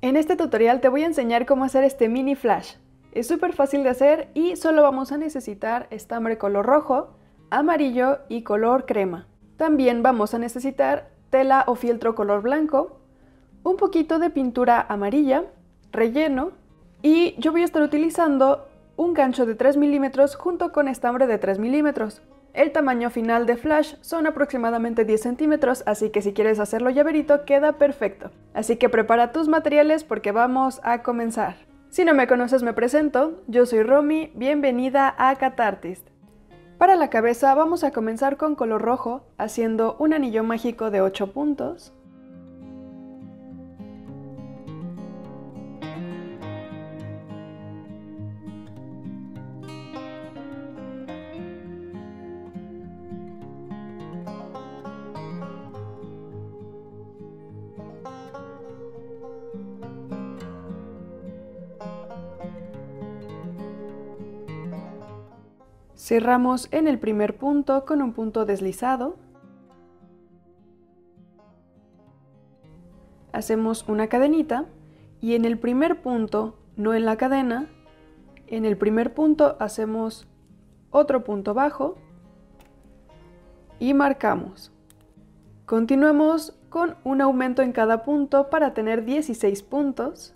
En este tutorial te voy a enseñar cómo hacer este mini flash. Es súper fácil de hacer y solo vamos a necesitar estambre color rojo, amarillo y color crema. También vamos a necesitar tela o fieltro color blanco, un poquito de pintura amarilla, relleno y yo voy a estar utilizando un gancho de 3 milímetros junto con estambre de 3 milímetros. El tamaño final de flash son aproximadamente 10 centímetros, así que si quieres hacerlo llaverito queda perfecto. Así que prepara tus materiales porque vamos a comenzar. Si no me conoces me presento, yo soy Romy, bienvenida a Catartist. Para la cabeza vamos a comenzar con color rojo, haciendo un anillo mágico de 8 puntos. Cerramos en el primer punto con un punto deslizado. Hacemos una cadenita y en el primer punto, no en la cadena, en el primer punto hacemos otro punto bajo y marcamos. Continuamos con un aumento en cada punto para tener 16 puntos.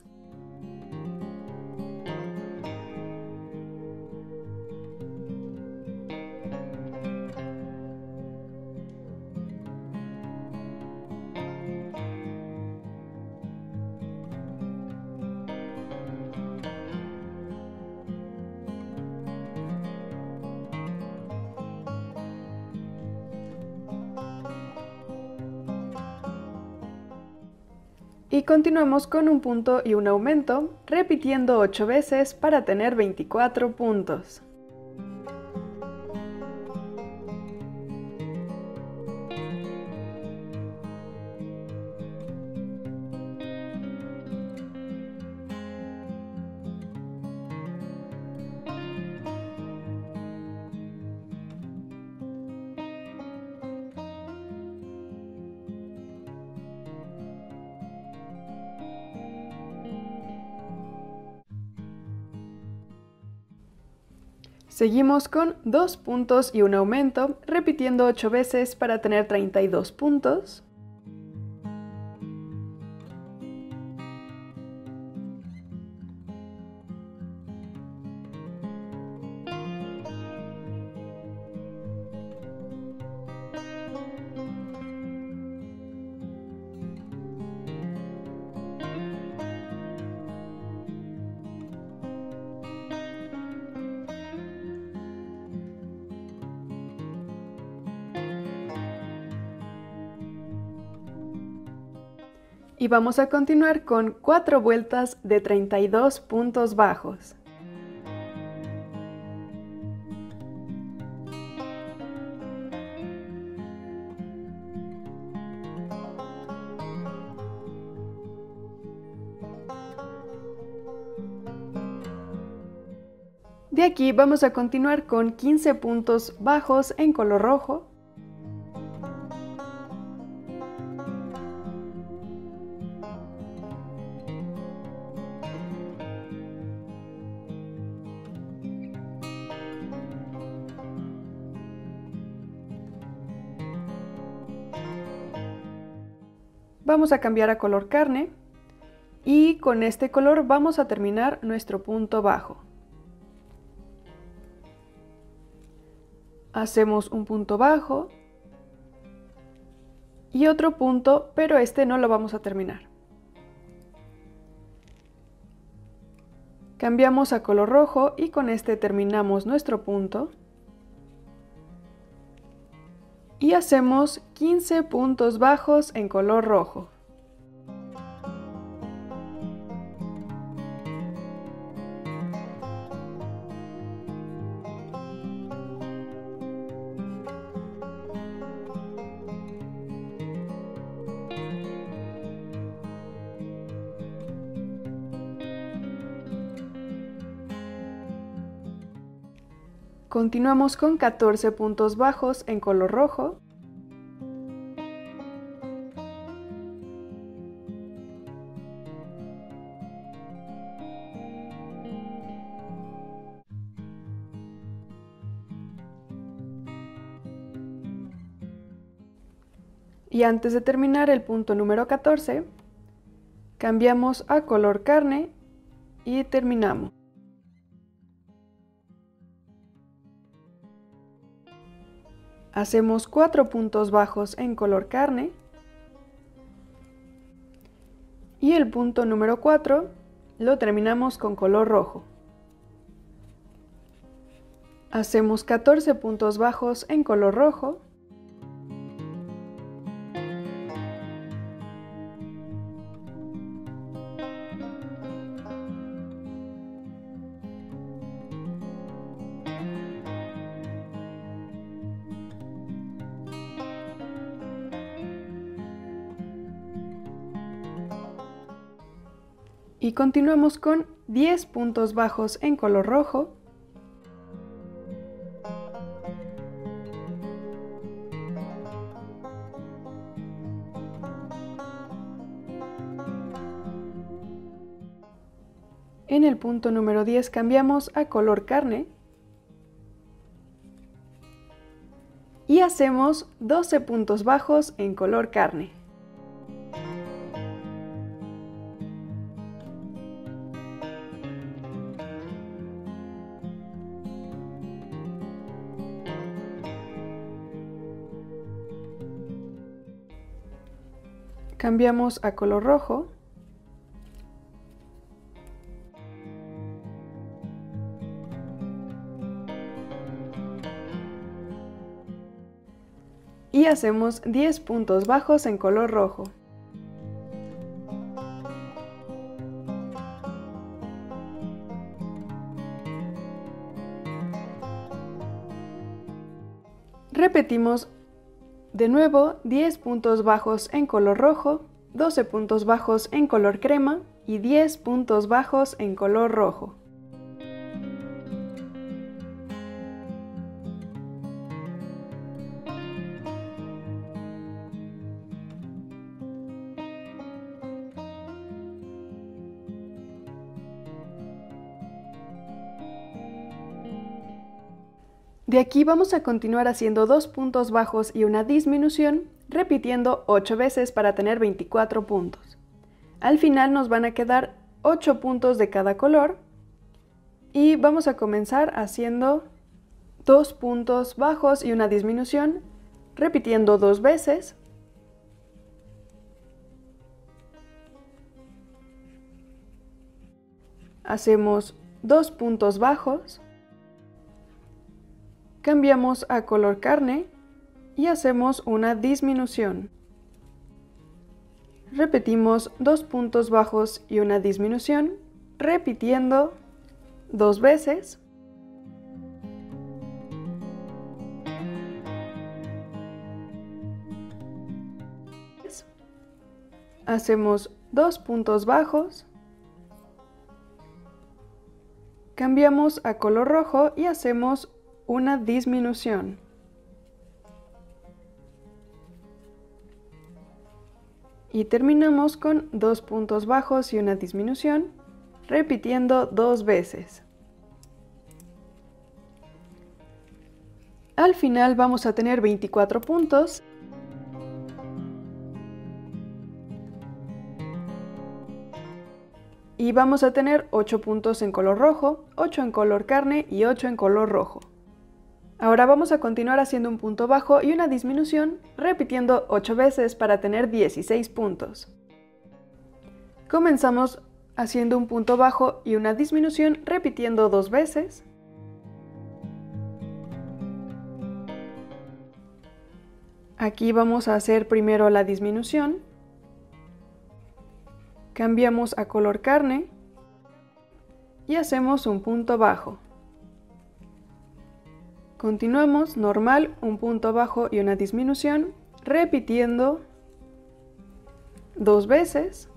Y continuamos con un punto y un aumento, repitiendo 8 veces para tener 24 puntos. Seguimos con 2 puntos y un aumento, repitiendo 8 veces para tener 32 puntos. Y vamos a continuar con 4 vueltas de 32 puntos bajos. De aquí vamos a continuar con 15 puntos bajos en color rojo. Vamos a cambiar a color carne y con este color vamos a terminar nuestro punto bajo. Hacemos un punto bajo y otro punto, pero este no lo vamos a terminar. Cambiamos a color rojo y con este terminamos nuestro punto. Y hacemos 15 puntos bajos en color rojo. Continuamos con 14 puntos bajos en color rojo. Y antes de terminar el punto número 14, cambiamos a color carne y terminamos. Hacemos 4 puntos bajos en color carne y el punto número 4 lo terminamos con color rojo. Hacemos 14 puntos bajos en color rojo y continuamos con 10 puntos bajos en color rojo, en el punto número 10 cambiamos a color carne y hacemos 12 puntos bajos en color carne. Cambiamos a color rojo y hacemos 10 puntos bajos en color rojo. Repetimos de nuevo 10 puntos bajos en color rojo, 12 puntos bajos en color crema y 10 puntos bajos en color rojo. De aquí vamos a continuar haciendo 2 puntos bajos y una disminución, repitiendo 8 veces para tener 24 puntos. Al final nos van a quedar 8 puntos de cada color y vamos a comenzar haciendo 2 puntos bajos y una disminución, repitiendo 2 veces. Hacemos 2 puntos bajos. Cambiamos a color carne y hacemos una disminución. Repetimos 2 puntos bajos y una disminución, repitiendo 2 veces. Hacemos 2 puntos bajos. Cambiamos a color rojo y hacemos una disminución. Y terminamos con 2 puntos bajos y una disminución, repitiendo 2 veces. Al final vamos a tener 24 puntos. Y vamos a tener 8 puntos en color rojo, 8 en color carne y 8 en color rojo. Ahora vamos a continuar haciendo un punto bajo y una disminución, repitiendo 8 veces para tener 16 puntos. Comenzamos haciendo un punto bajo y una disminución, repitiendo 2 veces. Aquí vamos a hacer primero la disminución. Cambiamos a color carne y hacemos un punto bajo. Continuamos normal, un punto bajo y una disminución, repitiendo 2 veces.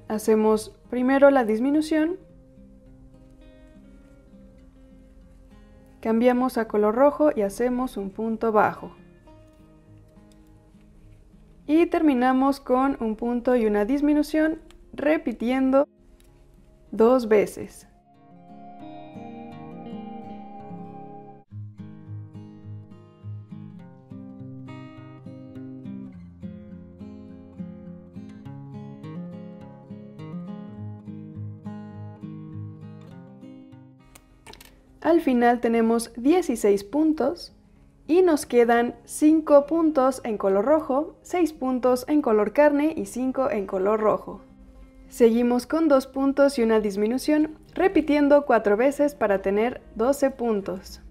Hacemos primero la disminución. Cambiamos a color rojo y hacemos un punto bajo. Y terminamos con un punto y una disminución, repitiendo 2 veces. Al final tenemos 16 puntos y nos quedan 5 puntos en color rojo, 6 puntos en color carne y 5 en color rojo. Seguimos con 2 puntos y una disminución, repitiendo 4 veces para tener 12 puntos.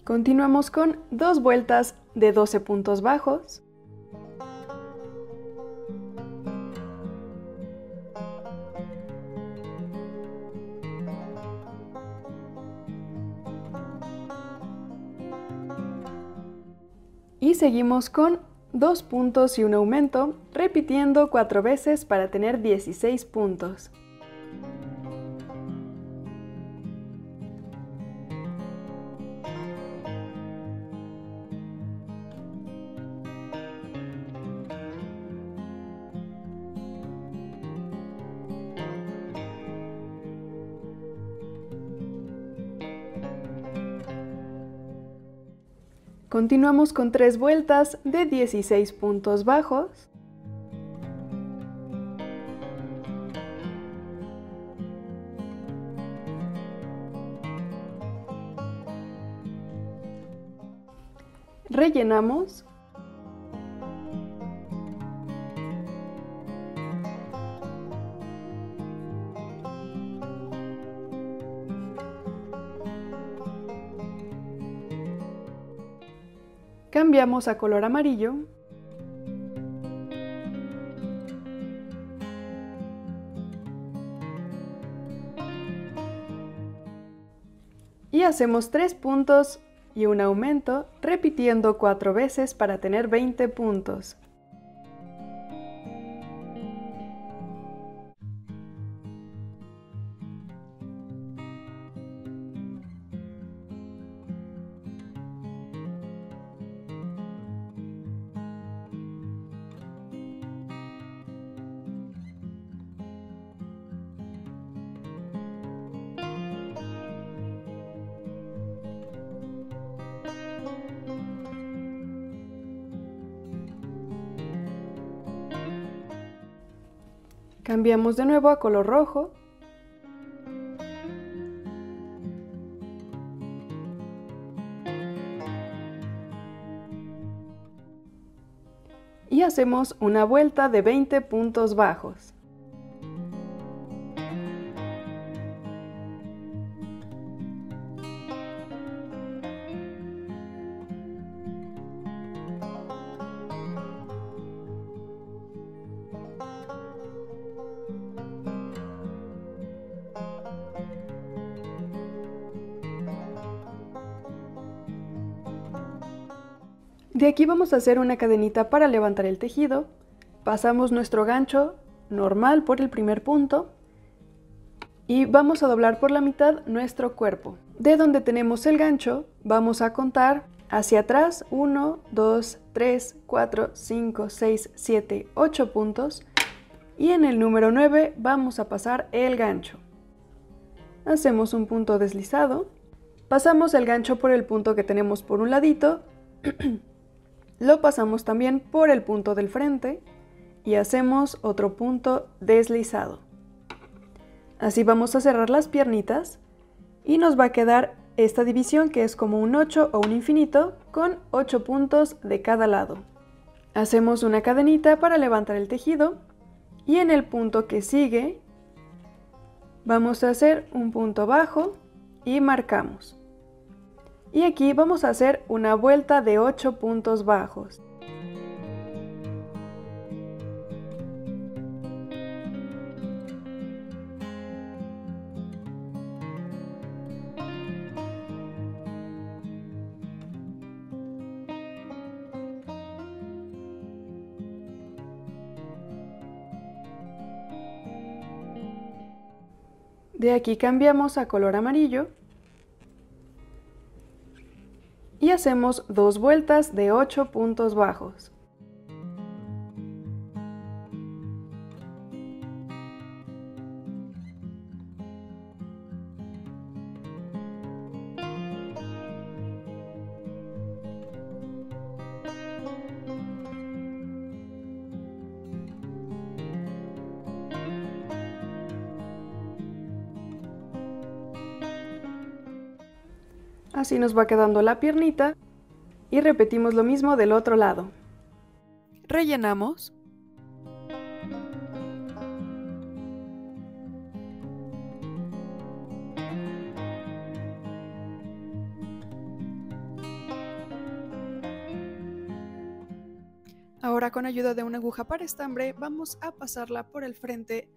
Continuamos con 2 vueltas de 12 puntos bajos. Y seguimos con 2 puntos y un aumento, repitiendo 4 veces para tener 16 puntos. Continuamos con 3 vueltas de 16 puntos bajos. Rellenamos. Cambiamos a color amarillo. Y hacemos 3 puntos y un aumento, repitiendo 4 veces para tener 20 puntos. Cambiamos de nuevo a color rojo. Y hacemos una vuelta de 20 puntos bajos. De aquí vamos a hacer una cadenita para levantar el tejido. Pasamos nuestro gancho normal por el primer punto y vamos a doblar por la mitad nuestro cuerpo. De donde tenemos el gancho vamos a contar hacia atrás 1, 2, 3, 4, 5, 6, 7, 8 puntos y en el número 9 vamos a pasar el gancho. Hacemos un punto deslizado, pasamos el gancho por el punto que tenemos por un ladito. Lo pasamos también por el punto del frente y hacemos otro punto deslizado. Así vamos a cerrar las piernitas y nos va a quedar esta división que es como un 8 o un infinito con 8 puntos de cada lado. Hacemos una cadenita para levantar el tejido y en el punto que sigue vamos a hacer un punto bajo y marcamos. Y aquí vamos a hacer una vuelta de 8 puntos bajos. De aquí cambiamos a color amarillo. Y hacemos 2 vueltas de 8 puntos bajos. Así nos va quedando la piernita y repetimos lo mismo del otro lado. Rellenamos. Ahora con ayuda de una aguja para estambre vamos a pasarla por el frente,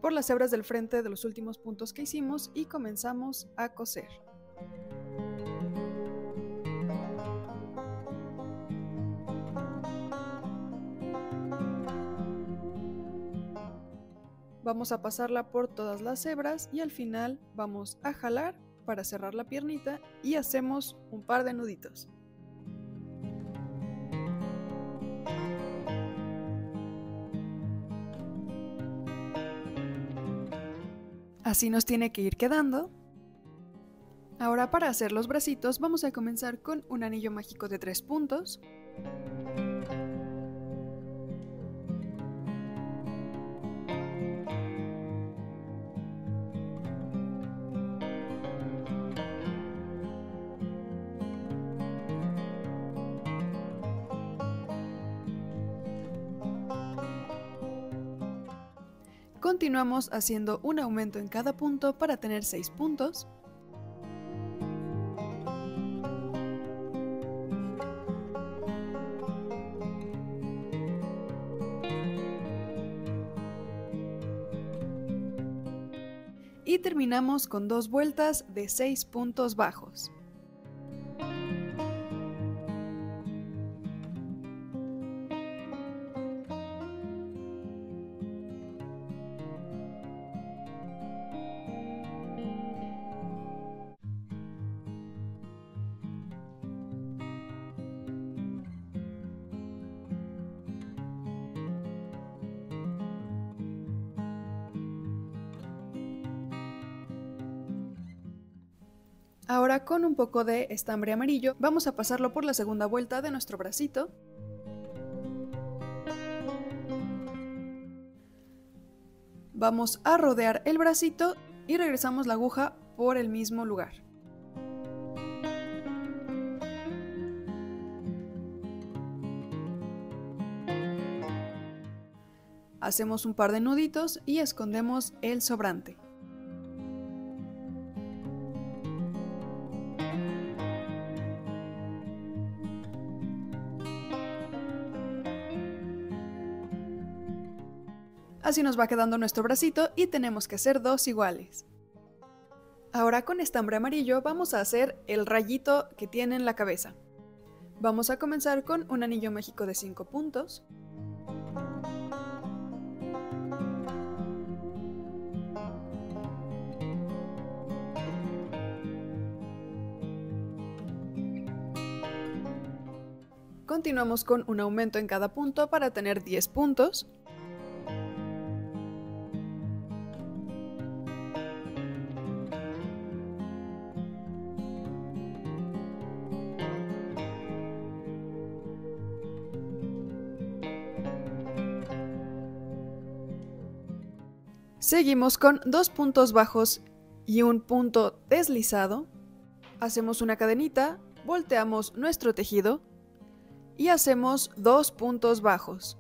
por las hebras del frente de los últimos puntos que hicimos y comenzamos a coser. Vamos a pasarla por todas las hebras y al final vamos a jalar para cerrar la piernita y hacemos un par de nuditos. Así nos tiene que ir quedando. Ahora para hacer los bracitos vamos a comenzar con un anillo mágico de 3 puntos. Continuamos haciendo un aumento en cada punto para tener 6 puntos. Y terminamos con 2 vueltas de 6 puntos bajos. Ahora con un poco de estambre amarillo vamos a pasarlo por la segunda vuelta de nuestro bracito. Vamos a rodear el bracito y regresamos la aguja por el mismo lugar. Hacemos un par de nuditos y escondemos el sobrante. Así nos va quedando nuestro bracito y tenemos que hacer 2 iguales. Ahora con estambre amarillo vamos a hacer el rayito que tiene en la cabeza. Vamos a comenzar con un anillo mágico de 5 puntos. Continuamos con un aumento en cada punto para tener 10 puntos. Seguimos con 2 puntos bajos y un punto deslizado. Hacemos una cadenita, volteamos nuestro tejido y hacemos 2 puntos bajos.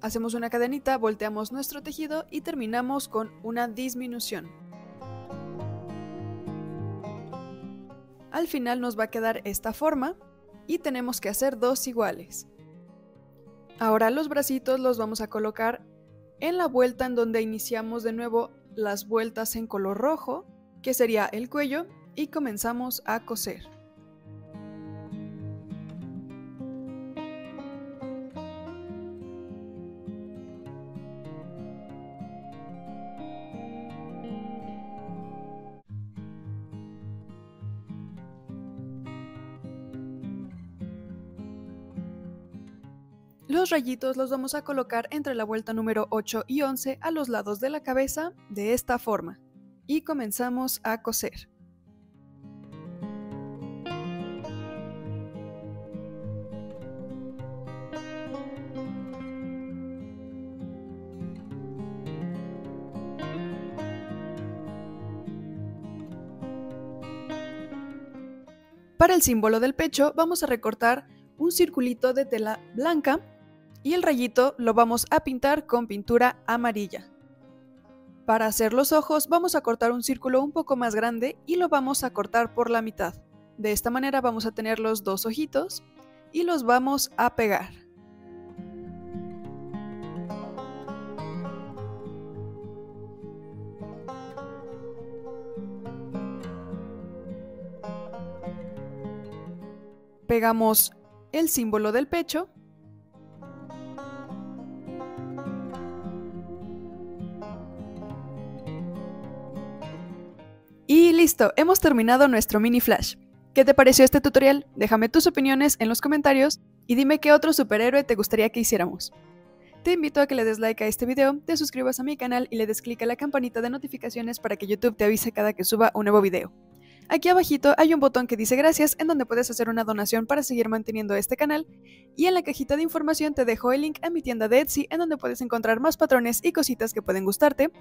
Hacemos una cadenita, volteamos nuestro tejido y terminamos con una disminución. Al final nos va a quedar esta forma y tenemos que hacer 2 iguales. Ahora los bracitos los vamos a colocar en la vuelta en donde iniciamos de nuevo las vueltas en color rojo, que sería el cuello, y comenzamos a coser. Los rayitos los vamos a colocar entre la vuelta número 8 y 11 a los lados de la cabeza de esta forma y comenzamos a coser. Para el símbolo del pecho vamos a recortar un circulito de tela blanca y el rayito lo vamos a pintar con pintura amarilla. Para hacer los ojos vamos a cortar un círculo un poco más grande y lo vamos a cortar por la mitad. De esta manera vamos a tener los dos ojitos y los vamos a pegar. Pegamos el símbolo del pecho y listo, hemos terminado nuestro mini flash. ¿Qué te pareció este tutorial? Déjame tus opiniones en los comentarios y dime qué otro superhéroe te gustaría que hiciéramos. Te invito a que le des like a este video, te suscribas a mi canal y le des clic a la campanita de notificaciones para que YouTube te avise cada que suba un nuevo video. Aquí abajito hay un botón que dice gracias en donde puedes hacer una donación para seguir manteniendo este canal y en la cajita de información te dejo el link a mi tienda de Etsy en donde puedes encontrar más patrones y cositas que pueden gustarte.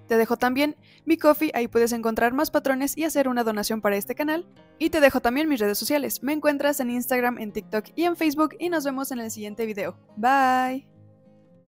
Te dejo también mi Ko-fi, ahí puedes encontrar más patrones y hacer una donación para este canal. Y te dejo también mis redes sociales, me encuentras en Instagram, en TikTok y en Facebook y nos vemos en el siguiente video. Bye.